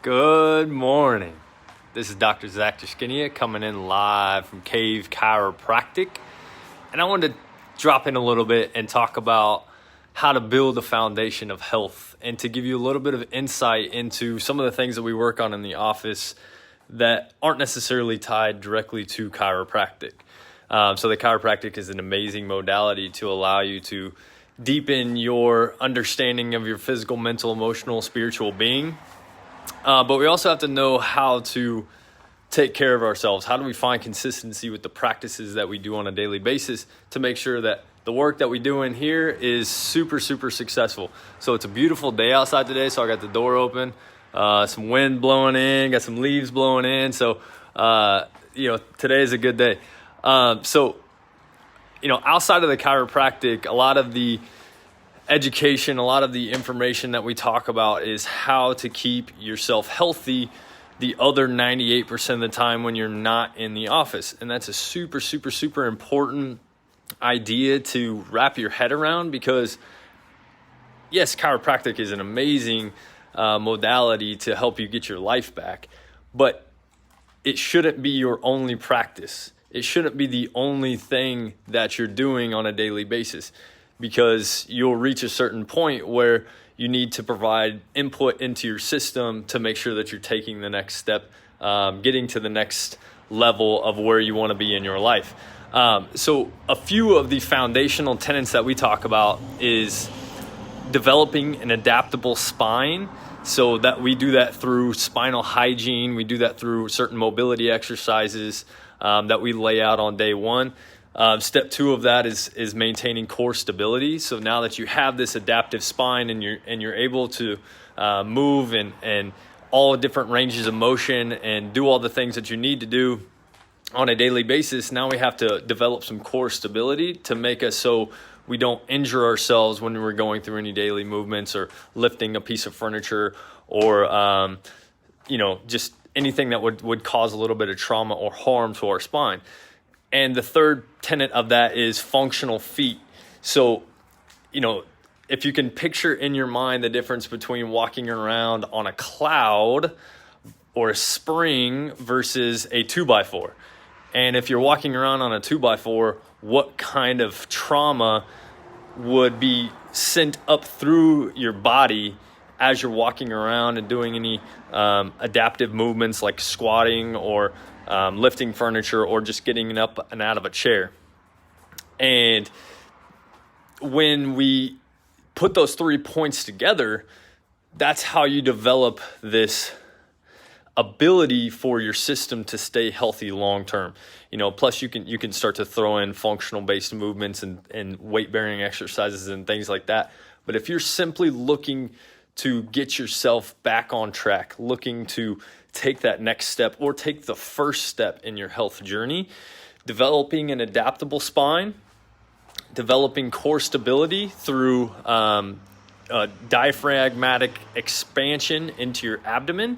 Good morning. This is Dr. Jaskinia coming in live from CAVE Chiropractic. And I wanted to drop in a little bit and talk about how to build a foundation of health and to give you a little bit of insight into some of the things that we work on in the office that aren't necessarily tied directly to chiropractic. So the chiropractic is an amazing modality to allow you to deepen your understanding of your physical, mental, emotional, spiritual being. But we also have to know how to take care of ourselves. How do we find consistency with the practices that we do on a daily basis to make sure that the work that we do in here is super, super successful? So it's a beautiful day outside today, so I got the door open, some wind blowing in, got some leaves blowing in. So, today is a good day. Outside of the chiropractic, a lot of the education, a lot of the information that we talk about is how to keep yourself healthy the other 98% of the time when you're not in the office. And that's a super, super, super important idea to wrap your head around because, yes, chiropractic is an amazing modality to help you get your life back, but it shouldn't be your only practice. It shouldn't be the only thing that you're doing on a daily basis, because you'll reach a certain point where you need to provide input into your system to make sure that you're taking the next step, getting to the next level of where you want to be in your life. So a few of the foundational tenets that we talk about is developing an adaptable spine. So that we do that through spinal hygiene. We do that through certain mobility exercises that we lay out on day one. Step two of that is maintaining core stability. So now that you have this adaptive spine and you're able to move and all different ranges of motion and do all the things that you need to do on a daily basis, now we have to develop some core stability to make us so we don't injure ourselves when we're going through any daily movements or lifting a piece of furniture or just anything that would cause a little bit of trauma or harm to our spine. And the third tenet of that is functional feet. So, if you can picture in your mind the difference between walking around on a cloud or a spring versus a 2x4. And if you're walking around on a 2x4, what kind of trauma would be sent up through your body as you're walking around and doing any adaptive movements like squatting or lifting furniture or just getting up and out of a chair. And when we put those 3 points together, that's how you develop this ability for your system to stay healthy long term. Plus you can start to throw in functional based movements and weight bearing exercises and things like that. But if you're simply looking to get yourself back on track, looking to take that next step or take the first step in your health journey, developing an adaptable spine, developing core stability through diaphragmatic expansion into your abdomen,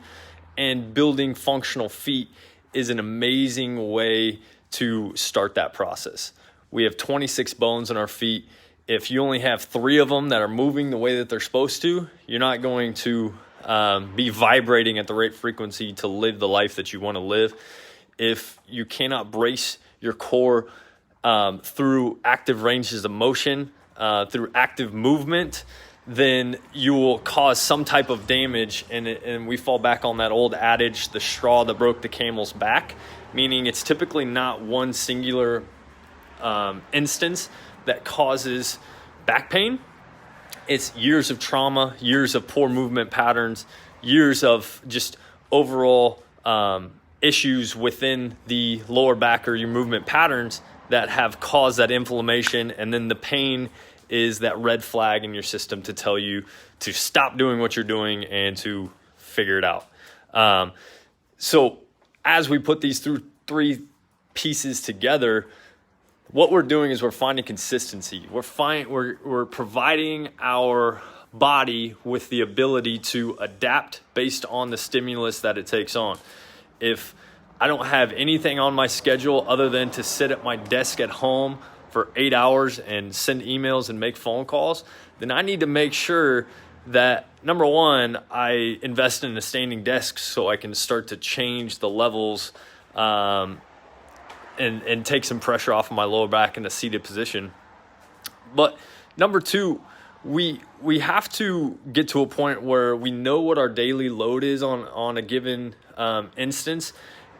and building functional feet is an amazing way to start that process. We have 26 bones in our feet. If you only have 3 of them that are moving the way that they're supposed to, you're not going to be vibrating at the right frequency to live the life that you want to live. If you cannot brace your core through active ranges of motion, through active movement, then you will cause some type of damage. And we fall back on that old adage, the straw that broke the camel's back, meaning it's typically not one singular instance that causes back pain. It's years of trauma, years of poor movement patterns, years of just overall issues within the lower back or your movement patterns that have caused that inflammation. And then the pain is that red flag in your system to tell you to stop doing what you're doing and to figure it out. So as we put these 3 pieces together, what we're doing is we're finding consistency. We're providing our body with the ability to adapt based on the stimulus that it takes on. If I don't have anything on my schedule other than to sit at my desk at home for 8 hours and send emails and make phone calls, then I need to make sure that number one, I invest in a standing desk so I can start to change the levels and take some pressure off of my lower back in a seated position. But number two, we have to get to a point where we know what our daily load is on a given instance,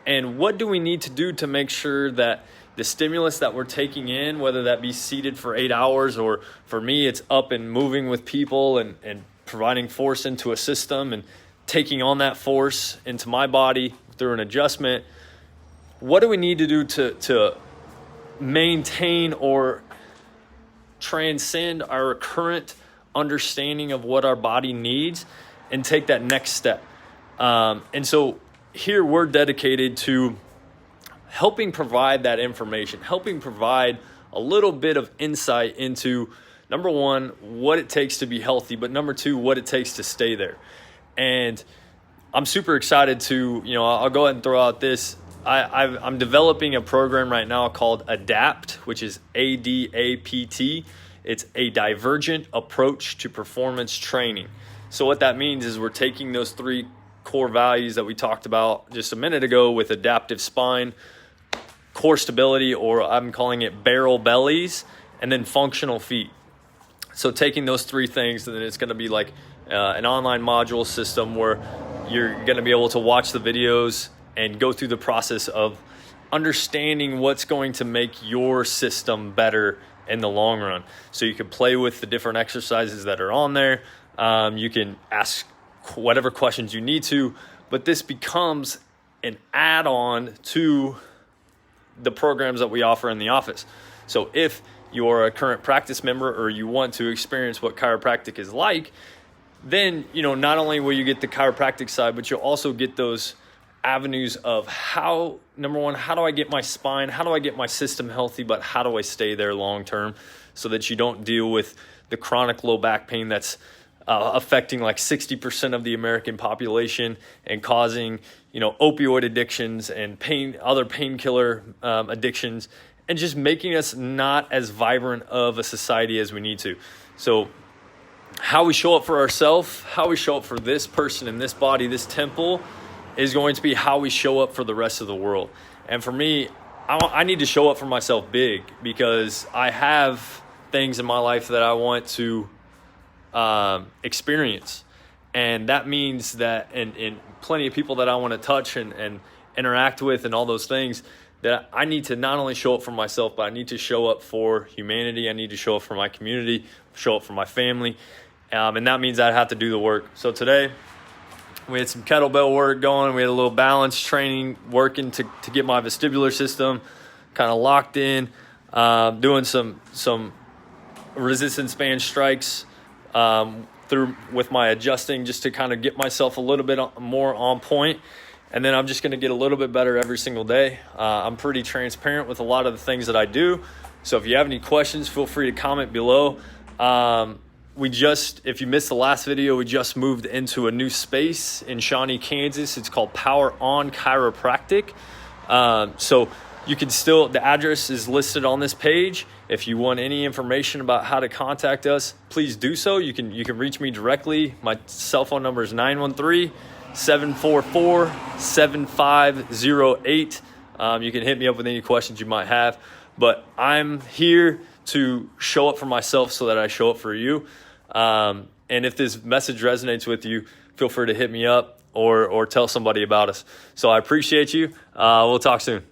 and what do we need to do to make sure that the stimulus that we're taking in, whether that be seated for 8 hours, or for me, it's up and moving with people and providing force into a system and taking on that force into my body through an adjustment. What do we need to do to maintain or transcend our current understanding of what our body needs and take that next step? And so here we're dedicated to helping provide that information, helping provide a little bit of insight into, number one, what it takes to be healthy, but number two, what it takes to stay there. And I'm super excited to, I'll go ahead and throw out this. I'm developing a program right now called ADAPT, which is ADAPT. It's a Divergent approach to performance training. So what that means is we're taking those three core values that we talked about just a minute ago with adaptive spine, core stability, or I'm calling it barrel bellies, and then functional feet. So taking those three things, and then it's going to be like an online module system where you're going to be able to watch the videos and go through the process of understanding what's going to make your system better in the long run. So you can play with the different exercises that are on there. You can ask whatever questions you need to, but this becomes an add-on to the programs that we offer in the office. So if you're a current practice member or you want to experience what chiropractic is like, then, not only will you get the chiropractic side, but you'll also get those avenues of how, number one, how do I get my spine? How do I get my system healthy? But how do I stay there long term so that you don't deal with the chronic low back pain that's affecting like 60% of the American population and causing, opioid addictions and other painkiller addictions, and just making us not as vibrant of a society as we need to. So how we show up for ourselves, how we show up for this person in this body, this temple, is going to be how we show up for the rest of the world. And for me, I need to show up for myself big, because I have things in my life that I want to experience. And that means that, and plenty of people that I want to touch and interact with and all those things, that I need to not only show up for myself, but I need to show up for humanity. I need to show up for my community, show up for my family. And that means I have to do the work. So today we had some kettlebell work going. We had a little balance training working to get my vestibular system kind of locked in, doing some resistance band strikes through with my adjusting, just to kind of get myself a little bit more on point. And then I'm just going to get a little bit better every single day. I'm pretty transparent with a lot of the things that I do. So if you have any questions, feel free to comment below. If you missed the last video, we just moved into a new space in Shawnee, Kansas. It's called Power On Chiropractic. So you can still, the address is listed on this page. If you want any information about how to contact us, please do so. You can reach me directly. My cell phone number is 913-744-7508. You can hit me up with any questions you might have. But I'm here to show up for myself so that I show up for you. And if this message resonates with you, feel free to hit me up or tell somebody about us. So I appreciate you. We'll talk soon.